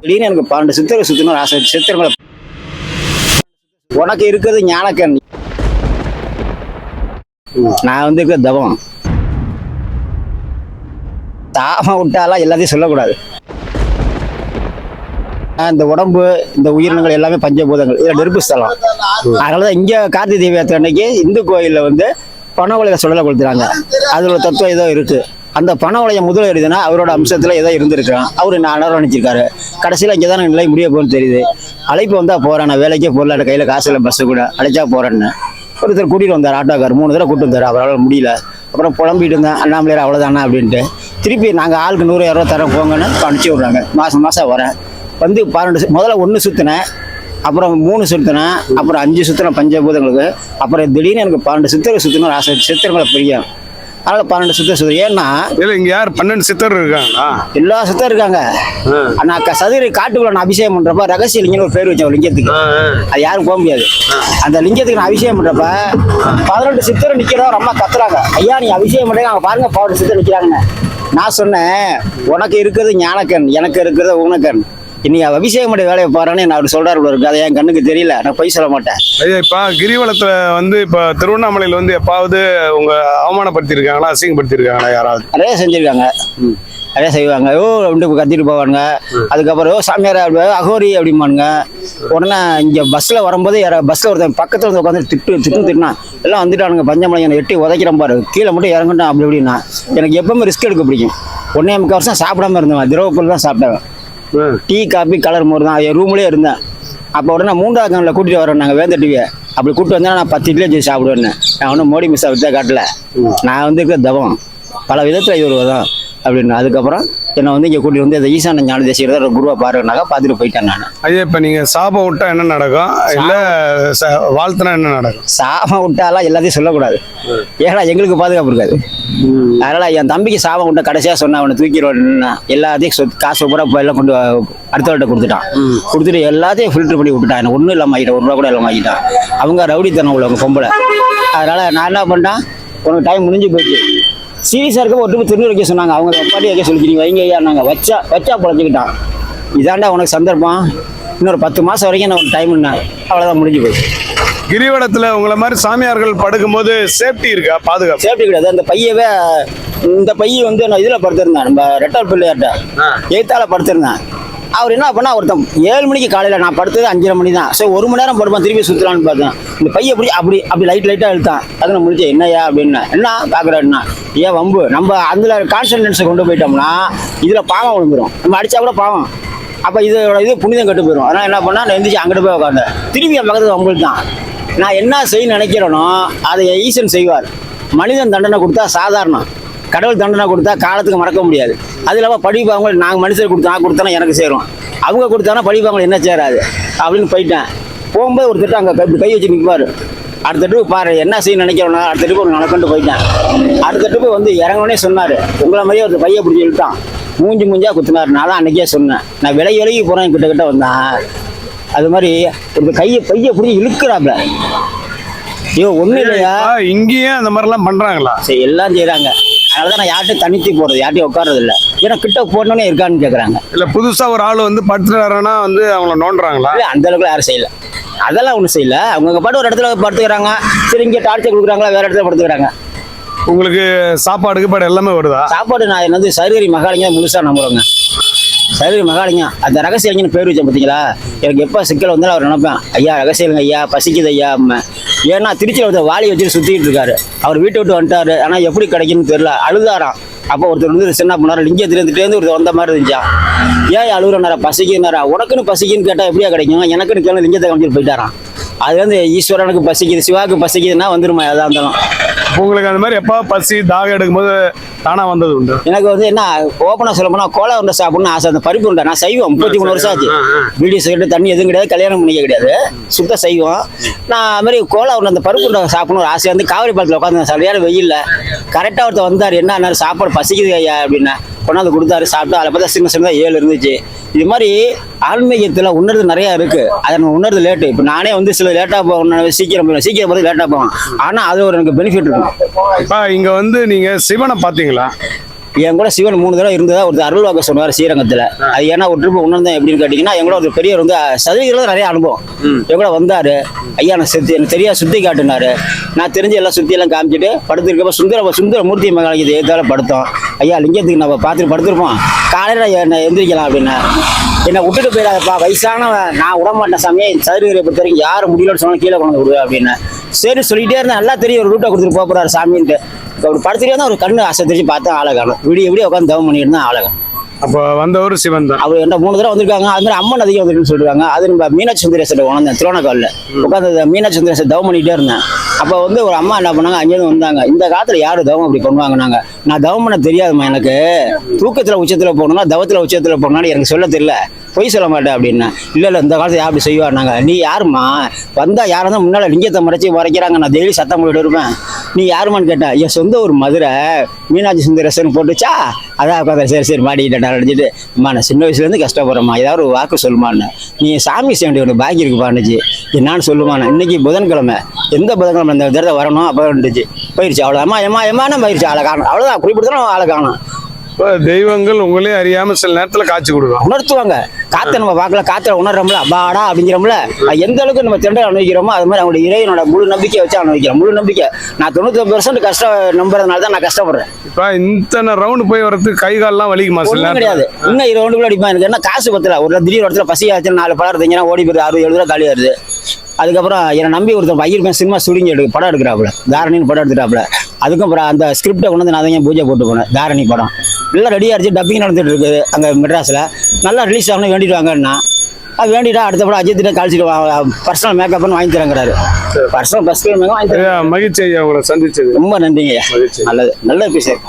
திடீர்னு எனக்கு 12 சித்தர்கள் சுத்தணும் ஆசை. சித்தர்களை உனக்கு இருக்கிறது ஞானக்கண், நான் வந்து இருக்கிற தவம். தாம விட்டாலாம் எல்லாத்தையும் சொல்லக்கூடாது. இந்த உடம்பு இந்த உயிரினங்கள் எல்லாமே பஞ்சபூதங்கள், இதில் நெருப்பு ஸ்தலம். அதனாலதான் இங்க கார்த்திகை தீபத்து அன்னைக்கு இந்து கோயில்ல வந்து பண உலக சுடலை கொளுத்துறாங்க. அதோட தத்துவம் ஏதோ இருக்கு. அந்த பண உலகம் முதல் எழுதுனா அவரோட அம்சத்துல ஏதோ இருந்திருக்கான். அவரு நான் அனுரணிச்சிருக்காரு. கடைசியில இங்கதான் நிலை முடிய போன்னு தெரியுது. அழைப்பு வந்தா போறேன், நான் வேலைக்கே போடல, கையில காசு இல்லை, பஸ் கூட அழைச்சா போறேன்னு ஒருத்தர் கூட்டிட்டு வந்தார். ஆட்டோக்கார் 3 தடவை கூட்டு வந்தார். அவரால் முடியல. அப்புறம் புலம்பிட்டு இருந்தேன், அண்ணாமலையார் அவ்வளோதானா அப்படின்ட்டு. திருப்பி நாங்கள் ஆளுக்கு 100 200 தரம் போங்கன்னு அனுப்பிச்சி விட்றாங்க. மாதம் வரேன். வந்து 12 முதல்ல 1 சுற்றினேன், அப்புறம் 3 சுற்றினேன், அப்புறம் 5 சுற்றினேன் பஞ்சபூதங்களுக்கு. அப்புறம் திடீர்னு எனக்கு 12 சித்தர்கள் சுற்றணும் ஆசை. சித்தர்களை பிரியும். அதனால 12 சித்தர் சுத்தம். ஏன்னா இங்க யார் 12 சித்தர் இருக்காங்களா? எல்லா சித்தர் இருக்காங்க. நான் சதுரை காட்டுக்குள்ள நான் அபிஷேகம் பண்றப்ப ரகசிய லிங்கம்னு ஒரு பேர் வச்சேன் லிங்கத்துக்கு. அது யாரும் போக முடியாது. அந்த லிங்கத்துக்கு நான் அபிஷேகம் பண்றப்ப 18 சித்தர் நிக்கிறதா ரொம்ப கத்துறாங்க. ஐயா நீ அபிஷேகம் பண்றீங்க, அவங்க பாருங்க 18 சித்தர் நிக்கிறாங்கன்னு. நான் சொன்னேன், உனக்கு இருக்கிறது ஞானக்கண், எனக்கு இருக்கிறது ஊனக்கண். இன்னைக்கு அபிஷேகம் பண்ணி வேலையை பாருன்னு நான் அவர் சொல்றாரு இருக்கு. அதை என் கண்ணுக்கு தெரியல, நான் பொய் சொல்ல மாட்டேன். ஐயா இப்ப கிரிவலத்துல வந்து இப்ப திருவண்ணாமலையில வந்து எப்பாவது உங்க அவமானப்படுத்தி இருக்காங்களா, அசிங்கப்படுத்தி இருக்காங்களா யாராவது? நிறைய செஞ்சிருக்காங்க, நிறைய செய்வாங்க. கத்திட்டு போவானுங்க. அதுக்கப்புறம் சாமியார் அகோரி அப்படிம்பானுங்க. உடனே இங்க பஸ்ல வரும்போது பஸ்ல ஒருத்தன் பக்கத்துல வந்து உட்காந்து திட்டுனா எல்லாம் வந்துட்டானுங்க. பஞ்சமலை என்னை எட்டி உதைக்கிறேன் பாரு, கீழே மட்டும் இறங்கட்டும் அப்படி இப்படின்னா. எனக்கு எப்பவுமே ரிஸ்க் எடுக்க பிடிக்கும். 1.25 வருஷம் சாப்பிடாம இருந்தேன். திரவ பொருள் தான் சாப்பிட்டேன். டீ காபி கலர் மோர் தான். என் ரூம்லேயே இருந்தேன். அப்போ உடனே 3ஆவது கண்ணில் கூட்டிட்டு வரேன் நாங்கள் வேந்த டிவியை. அப்படி கூப்பிட்டு வந்தா நான் 10 இட்லி வச்சு சாப்பிடுவேன். நான் ஒன்றும் மோடி மிஸ்ஸாக வித்தா காட்டல. நான் வந்து இருக்கிற தவம் பல விதத்தில் இது ஒரு தான் அப்படின்னு. அதுக்கப்புறம் என்னை வந்து இங்கே கூட்டிட்டு வந்து அந்த ஈசான ஞான தேசியர் குருவா பாருனாக்கா பார்த்துட்டு போயிட்டேன் நான். ஐயா இப்போ நீங்கள் சாபம் விட்டா என்ன நடக்கும், இல்லை வாழ்த்துனா என்ன நடக்கும்? சாபம் விட்டாலாம் எல்லாத்தையும் சொல்லக்கூடாது. ஏன்னா எங்களுக்கு பாதுகாப்பு இருக்காது. அதனால என் தம்பிக்கு சாபம் விட்டா கடைசியாக சொன்னா அவனை தூக்கிடுவான்னா எல்லாத்தையும் காசு பூரா எல்லாம் கொண்டு அடுத்தவர்கிட்ட கொடுத்துட்டான். கொடுத்துட்டு எல்லாத்தையும் ஃபில்டர் பண்ணி விட்டுட்டான். எனக்கு ஒன்றும் இல்லாமல் ஆகிட்டான், 1 ரூபா கூட இல்லாமல் ஆகிட்டான். அவங்க ரவுடித்தனம் உள்ளவங்க பொம்பளை. அதனால நான் என்ன பண்ணேன், உனக்கு டைம் முடிஞ்சு போயிடுச்சு. சீரியஸாக இருக்க ஒரு திருநூறு வைக்க சொன்னாங்க. அவங்க பாட்டி வைக்க சொல்லி வைங்க ஐயா. நாங்கள் வச்சா பொழைச்சிக்கிட்டான். இதாண்டா உனக்கு சந்தர்ப்பம், இன்னொரு 10 மாதம் வரைக்கும் நான் டைம்னா அவ்வளோதான், முடிஞ்சு போய். கிரிவலத்தில் உங்களை மாதிரி சாமியார்கள் படுக்கும்போது சேஃப்டி இருக்கா, பாதுகாப்பு? சேஃப்டி கிடையாது. அந்த பையவே இந்த பைய வந்து நான் இதில் படுத்திருந்தேன், நம்ம ரெட்டால் பிள்ளையார்ட்ட எய்த்தால படுத்திருந்தேன். அவர் என்ன பண்ணா, ஒருத்தன் 7 மணிக்கு காலையில் நான் படுத்தது 5:30 மணி தான். சரி 1 மணி நேரம் படுப்பான், திருப்பி சுற்றலான்னு பார்த்தேன். இந்த பைய அப்படி லைட்டாக இழுத்தான். அதை நான் முடிச்சேன். என்னையா அப்படின்னா, என்ன பார்க்குறேன்னா, ஏன் வம்பு, நம்ம அதில் கான்சன்ட்ரேஷனை கொண்டு போயிட்டோம்னா இதில் பாவம் விழுந்துடும். நம்ம அடித்தா கூட பாவம். அப்போ இது புனிதம் கெட்டு போயிடும். அதனால் என்ன பண்ணால் நான் எந்திரிச்சு அங்கிட்டு போய் உட்காந்தேன். திருப்பி என் பக்கத்தில் வம்பு தான். நான் என்ன செய்ய நினைக்கிறேனோ அதை ஈசன் செய்வார். மனிதன் தண்டனை கொடுத்தா சாதாரணம், கடவுள் தண்டனை கொடுத்தா காலத்துக்கு மறக்க முடியாது. அது இல்லாமல் படிப்பாங்க, நாங்கள் மனுஷர் கொடுத்தோன்னா எனக்கு சேரும், அவங்க கொடுத்தானா படிப்பாங்க என்ன சேராது அப்படின்னு போயிட்டேன். போகும்போது ஒரு திட்டம் அங்கே கை வச்சு நிற்பார். அடுத்த ட்ரிப்பு பாரு என்ன செய்ய நினைக்கிறோன்னா, அடுத்த ட்ரிப்பு ஒரு நடக்கண்டு போயிட்டேன். அடுத்த ட்ரிப்பு வந்து இறங்கினே சொன்னார், உங்களை மாதிரியே ஒரு பையை பிடிச்சி இழுத்தான், மூஞ்சா குத்துனார். நான் தான் அன்றைக்கே சொன்னேன், நான் விலகி போகிறேன் கிட்ட வந்தேன். அது மாதிரி ஒரு பையை பிடிச்சி இழுக்கிறாப்ல. ஐயோ ஒன்றும் இல்லையா, இங்கேயும் அந்த மாதிரிலாம் பண்ணுறாங்களா? சரி எல்லாம் செய்கிறாங்க. அதனாலதான் நான் யார்ட்டையும் தனித்து போறது, யார்ட்டையும் உட்கார்றது இல்லை. ஏன்னா கிட்ட போனோன்னே இருக்கான்னு கேட்குறாங்க. இல்லை புதுசாக ஒரு ஆள் வந்து படுத்துறாருன்னா வந்து அவங்கள நோண்டுறாங்களா? இல்லை அந்த அளவுக்கு யாரும் செய்யல, அதெல்லாம் ஒன்றும் செய்யல. அவங்க பாட்டு ஒரு இடத்துல படுத்துக்கிறாங்க. சரி இங்கே டார்ச்சர் கொடுக்குறாங்களா, வேற இடத்துல படுத்துக்கிறாங்க. உங்களுக்கு சாப்பாடு எல்லாமே வருதா? சாப்பாடு நான் வந்து சருகரி மகாலிங்கம் முழுசா நம்புறேங்க. சருகரி மகாலிங்கம் அந்த ரகசியங்கன்னு பேர் வச்சேன் பார்த்தீங்களா. எனக்கு எப்போ சிக்கல் வந்தாலும் அவர் நினைப்பேன், ஐயா ரகசியங்க ஐயா, பசிக்குது ஐயா. ஏன்னா திருச்சியில் ஒருத்தர் வாளி வச்சுட்டு சுற்றிட்டு இருக்காரு. அவர் வீட்டை விட்டு வந்துட்டாரு, ஆனால் எப்படி கிடைக்குன்னு தெரியல. அழுதாராம். அப்போ ஒருத்தர் வந்து சின்ன பண்ணாரு, லிங்கத்திலேருந்து ஒருத்தர் வந்த மாதிரி இருந்துச்சான். ஏன் அழுகுறனாரா, பசிக்குன்னாரா. உனக்குன்னு பசிக்குன்னு கேட்டால் எப்படியா கிடைக்கும், எனக்குன்னு கேள்வி லிங்கத்தை காமிச்சிட்டு போயிட்டாரான். அது வந்து ஈஸ்வரனுக்கு பசிக்குது, சிவாவுக்கு பசிக்குதுன்னா வந்துருமா எதாக இருந்தாலும். உங்களுக்கு அந்த மாதிரி எப்போ பசி தாகம் எடுக்கும்போது தானாக வந்தது உண்டு? எனக்கு வந்து என்ன ஓப்பனாக சொல்ல போனால் கோலா உண்டை சாப்பிடணும்னு ஆசை. அந்த பருப்பு உண்டை நான் செய்வோம். 33 வருஷம் ஆச்சு. வீடியோ செய்யறது தண்ணி எதுவும் கிடையாது, கல்யாணம் பண்ணிக்க கிடையாது, சுத்த செய்வோம். நான் அது மாதிரி கோலா உண்டை அந்த பருப்பு உண்டை சாப்பிடணும் ஒரு ஆசை. வந்து காவிரி பாலத்தில் உட்காந்து சரியான வெயில்ல கரெக்டாக ஒருத்தர் வந்தார். என்ன சாப்பாடு பசிக்குது ஐயா அப்படின்னா கொண்டாந்து கொடுத்தாரு. சாப்பிட்டு அதில் பார்த்தா சின்னதாக 7 இருந்துச்சு. இது மாதிரி ஆன்மீகத்தில் உணர்றது நிறையா இருக்குது. அதை நம்ம உணர்றது லேட்டு. இப்போ நானே வந்து சில லேட்டாக போகணும், சீக்கிரம் பார்த்து லேட்டாக போவேன். ஆனால் அது ஒரு எனக்கு பெனிஃபிட் இருக்கும். இப்போ இங்கே வந்து நீங்கள் சிவனை பார்த்தீங்களா? என் கூட சிவன் 3 தடவை இருந்ததா ஒரு அருள் வாக்க சொன்னார் ஸ்ரீரங்கத்தில். அது ஏன்னா ஒரு ட்ரிப் உணர்ந்தேன் எப்படின்னு கேட்டிங்கன்னா, என் கூட ஒரு பெரியவர் வந்து சதவீதம் நிறைய அனுபவம் என் கூட வந்தார். ஐயா எனக்கு தெரியாது சுற்றி காட்டினாரு. நான் தெரிஞ்ச எல்லாம் சுற்றியெல்லாம் காமிச்சிட்டு படுத்துருக்கப்ப சுந்தரமூர்த்தி மகாலிக்கு எதிர்த்தால படுத்தோம். ஐயா லிங்கத்துக்கு நம்ம பார்த்துட்டு படுத்துருப்போம், காலையில் என்னை எந்திரிக்கலாம் அப்படின்னு. என்னை விட்டுட்டு போயிடாதப்பா, வயசானவன், நான் விடமாட்டேன் சாமி, சதுரகிரியை பொறுத்த வரைக்கும் யார் முடியலன்னு சொன்னாலும் கீழே கொண்டு விடுவேன் அப்படின்னு. சரி சொல்லிட்டே இருந்தேன். நல்லா தெரியும் ஒரு ரூட்டை கொடுத்துட்டு போகிறாரு சாமின்ட்டு. அப்படி படுத்துட்டே தான் ஒரு கண்ணு அசைச்சு பார்த்தா ஆளை காணும். விடிய உட்காந்து தவம் பண்ணிட்டு தான் ஆளை காணும். அப்போ வந்தவர் சிவன் தான். அவர் என்ன 3 தடவை வந்திருக்காங்க. அது மாதிரி அம்மன் அதிகம் வந்துருக்குன்னு சொல்லிருக்காங்க. அது நம்ம மீனாட்சி சுந்தரேஸ்வரர் உணர்ந்தேன் திருவண்ணாமலையில் உட்காந்து மீனாட்சி சுந்தரேஸ்வரர் தவம் பண்ணிகிட்டே இருந்தேன். அப்போ வந்து ஒரு அம்மா என்ன பண்ணாங்க, அங்கேருந்து வந்தாங்க. இந்த காலத்தில் யார் தவம் அப்படி பண்ணுவாங்கன்னாங்க. நான் தவம் பண்ண தெரியாதுமா, எனக்கு தூக்கத்தில் உச்சத்தில் போகணும்னா தவத்தில் உச்சத்தில் போகணும்னு எனக்கு சொல்ல தெரியல, பொய் சொல்ல மாட்டேன் அப்படின்னா. இல்லை இந்த காலத்தில் யார் அப்படி செய்வாருனாங்க. நீ யாருமா வந்தால் யாரும் தான் முன்னால் லிங்கத்தை மறைச்சி வரைக்கிறாங்க, நான் டெய்லி சத்தம் போட்டு இருப்பேன், நீ யாருமான்னு கேட்டேன். என் சொந்த ஒரு மதுரை மீனாட்சி சுந்தரேஸ்வரன் போட்டுச்சா, அதான் உட்காந்து சரி மாட்டிக்கிட்டேன் அடைஞ்சிட்டு. அம்மா நான் சின்ன வயசுலேருந்து கஷ்டப்படுறேம்மா, ஏதாவது ஒரு வாக்கு சொல்லுமான்னு. நீ சாமி சேண்டி ஒன்று பாக்கி இருக்குப்பான்னுச்சு. என்னான்னு சொல்லுமாண்ணே. இன்னைக்கு புதன்கிழமை, எந்த புதன்கிழமை இந்த தடவை வரணும் அப்போ இருந்துச்சு. போயிடுச்சு அவ்வளோ. எம்மானா போயிடுச்சு, ஆளை காணும். அவ்வளோதான், குறிப்பிட்டு ஆளை காணும். இப்போ தெய்வங்கள் உங்களே அறியாம சில நேரத்தில் காட்சி கொடுக்கும், உணர்த்துவாங்க. காற்றை நம்ம பார்க்கல, காற்றை உணர்றோம்ல, அப்பாடா அப்படிங்கிறோம்ல. எந்த அளவுக்கு நம்ம திண்டல் அனுபவிக்கிறோமோ அது மாதிரி அவங்களுடைய இறைவனோட முழு நம்பிக்கை வச்சு அனுபவிக்கிறோம். முழு நம்பிக்கை. நான் 99% கஷ்டம் நம்புறதுனால தான் நான் கஷ்டப்படுறேன். இப்போ இத்தனை ரவுண்டு போய் வரதுக்கு கை கால்லாம் வலிக்குமா? சில நேரம் கிடையாது, இன்னும் 20 ரவுண்டு கூட அடிப்பேன். எனக்கு என்ன காசு பத்தல. ஒரு திடீர் இடத்துல பசி ஆச்சு, 4 படம் எடுத்தீங்கன்னா ஓடி போய் 60-70 ரூபா காலி வருது. அதுக்கப்புறம் என்னை நம்பி ஒருத்தர் பையன் சினிமா சுடிங்க படம் எடுக்கிறாப்புல, தாரணின்னு படம் எடுத்துட்டாப்புல. அதுக்கப்புறம் அந்த ஸ்கிரிப்டை கொண்டு வந்து நான் தான் பூஜை போட்டு போனேன். தாரணி படம் எல்லாம் ரெடியாக இருந்துச்சு, டப்பிங் நடந்துட்டு இருக்குது அங்கே மெட்ராஸில். நல்லா ரிலீஸ் ஆகணும் வேண்டிட்டு வாங்கன்னா, அது வேண்டிட்டா அடுத்த படம் அஜித்திட்ட கழிச்சிட்டு பர்சனல் மேக்கப்னு வாங்கி தரங்கிறாரு. பர்சனல் பர்சனல் மேக்கப் வாங்கி தரேன். மகிழ்ச்சி ஐயா உங்களை சந்திச்சது. ரொம்ப நன்றிங்க. நல்லது நல்ல பேசுறேன்.